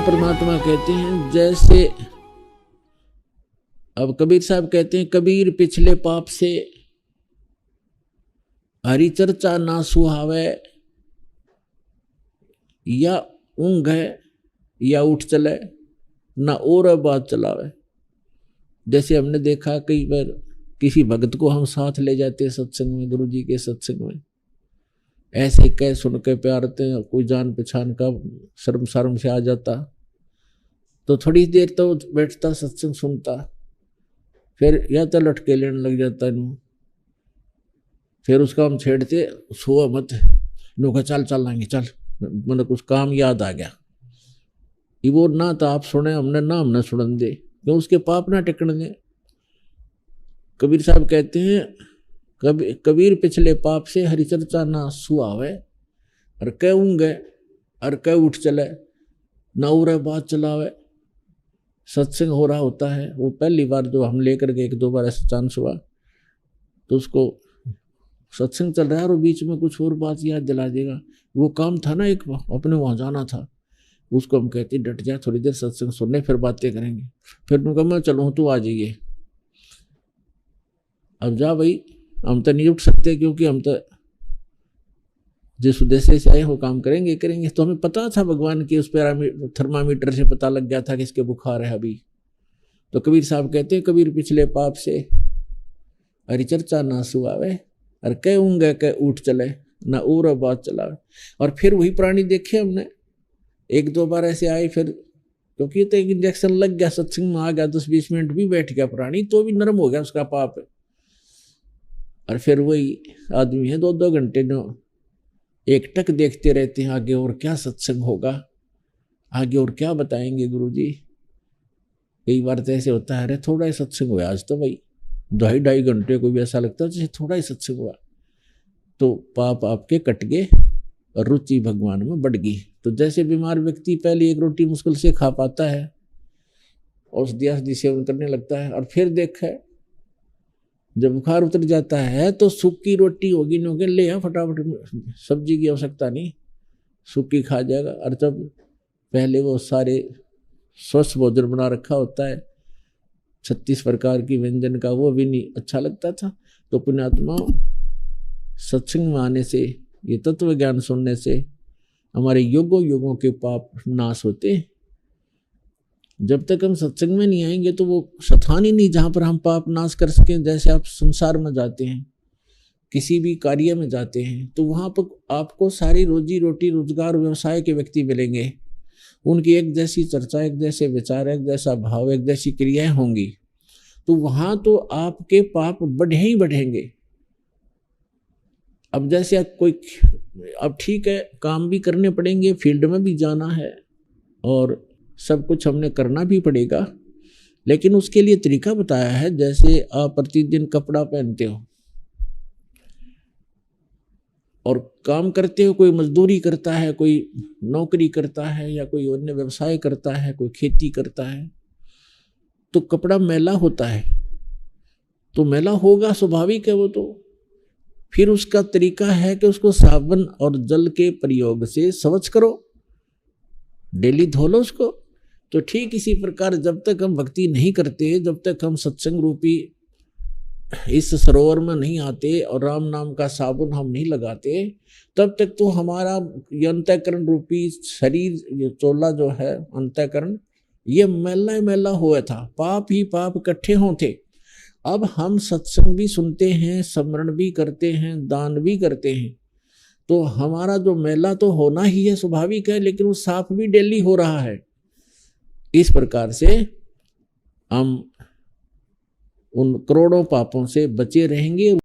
परमात्मा कहते हैं जैसे, अब कबीर साहब कहते हैं कबीर पिछले पाप से हरि चर्चा ना सुहावे, या ऊंघ है या उठ चले ना और बात चलावे। जैसे हमने देखा कई बार किसी भक्त को हम साथ ले जाते सत्संग में, गुरु जी के सत्संग में, ऐसे कह सुन के प्यारते हैं, कोई जान पहचान का शर्म शर्म से आ जाता तो थोड़ी देर तो बैठता सत्संग सुनता, फिर या तो लटके लेने लग जाता नू, फिर उसका हम छेड़ते सो मत नूका चल चलेंगे चल, मतलब कुछ काम याद आ गया ये वो ना तो आप सुने हमने ना हमने सुन दे, क्यों उसके पाप ना टिकने दे। कबीर साहब कहते हैं कबीर पिछले पाप से हरिचर्चा ना सुहावे, और कह ऊँगे और कह उठ चले ना उरे बात चलावे। सत्संग हो रहा होता है, वो पहली बार जो हम लेकर के एक दो बार ऐसा चांस हुआ तो उसको सत्संग चल रहा है और बीच में कुछ और बात याद दिला देगा, वो काम था ना एक अपने वहाँ जाना था, उसको हम कहते डट जा थोड़ी देर सत्संग सुनने फिर बातें करेंगे। फिर उनका मैं चलूँ तू आ जाइए, अब जा भाई हम तो नहीं उठ सकते क्योंकि हम तो जिस उद्देश्य से आए हो काम करेंगे करेंगे। तो हमें पता था भगवान की उस थर्मामीटर से पता लग गया था कि इसके बुखार है अभी। तो कबीर साहब कहते हैं कबीर पिछले पाप से हरिचर्चा ना सुहावे, और कह ऊँगे कह उठ चले ना और बात चलावे। और फिर वही प्राणी देखे हमने, एक दो बार ऐसे आए, फिर क्योंकि तो एक इंजेक्शन लग गया, सत्संग में आ गया, 10-20 मिनट भी बैठ गया प्राणी तो भी नरम हो गया उसका पाप। और फिर वही आदमी है 2-2 घंटे जो एक टक देखते रहते हैं आगे और क्या सत्संग होगा, आगे और क्या बताएंगे गुरुजी। कई बार तो ऐसे होता है अरे थोड़ा ही सत्संग हुआ आज तो भाई, 2.5 घंटे को भी ऐसा लगता है जैसे थोड़ा ही सत्संग हुआ। तो पाप आपके कट गए और रुचि भगवान में बढ़ गई। तो जैसे बीमार व्यक्ति पहले एक रोटी मुश्किल से खा पाता है, औषधि सेवन करने लगता है, और फिर देखा जब बुखार उतर जाता है तो सूखी रोटी होगी नोके ले आ फटाफट, सब्जी की आवश्यकता नहीं, सूखी खा जाएगा। और जब पहले वो सारे स्वस्थ भोजन बना रखा होता है 36 प्रकार की व्यंजन का, वो भी नहीं अच्छा लगता था। तो पुण्यात्मा सत्संग में आने से, ये तत्व ज्ञान सुनने से हमारे युगों युगों के पाप नाश होते। जब तक हम सत्संग में नहीं आएंगे तो वो स्थान ही नहीं जहाँ पर हम पाप नाश कर सकें। जैसे आप संसार में जाते हैं, किसी भी कार्य में जाते हैं, तो वहाँ पर आपको सारी रोजी रोटी रोजगार व्यवसाय के व्यक्ति मिलेंगे, उनकी एक जैसी चर्चा, एक जैसे विचार, एक जैसा भाव, एक जैसी क्रियाएं होंगी। तो वहाँ तो आपके पाप बढ़े ही बढ़ेंगे। अब जैसे कोई, अब ठीक है काम भी करने पड़ेंगे, फील्ड में भी जाना है और सब कुछ हमने करना भी पड़ेगा, लेकिन उसके लिए तरीका बताया है। जैसे आप प्रतिदिन कपड़ा पहनते हो और काम करते हो, कोई मजदूरी करता है, कोई नौकरी करता है, या कोई अन्य व्यवसाय करता है, कोई खेती करता है, तो कपड़ा मैला होता है, तो मैला होगा स्वाभाविक है वो। तो फिर उसका तरीका है कि उसको साबुन और जल के प्रयोग से स्वच्छ करो, डेली धो लो उसको। तो ठीक इसी प्रकार जब तक हम भक्ति नहीं करते, जब तक हम सत्संग रूपी इस सरोवर में नहीं आते और राम नाम का साबुन हम नहीं लगाते, तब तक तो हमारा ये अंतःकरण रूपी शरीर, ये चोला जो है अंतःकरण, ये मैला मैला हुआ था, पाप ही पाप इकट्ठे होते। अब हम सत्संग भी सुनते हैं, स्मरण भी करते हैं, दान भी करते हैं, तो हमारा जो मैला तो होना ही है, स्वाभाविक है, लेकिन वो साफ भी डेली हो रहा है। इस प्रकार से हम उन करोड़ों पापों से बचे रहेंगे।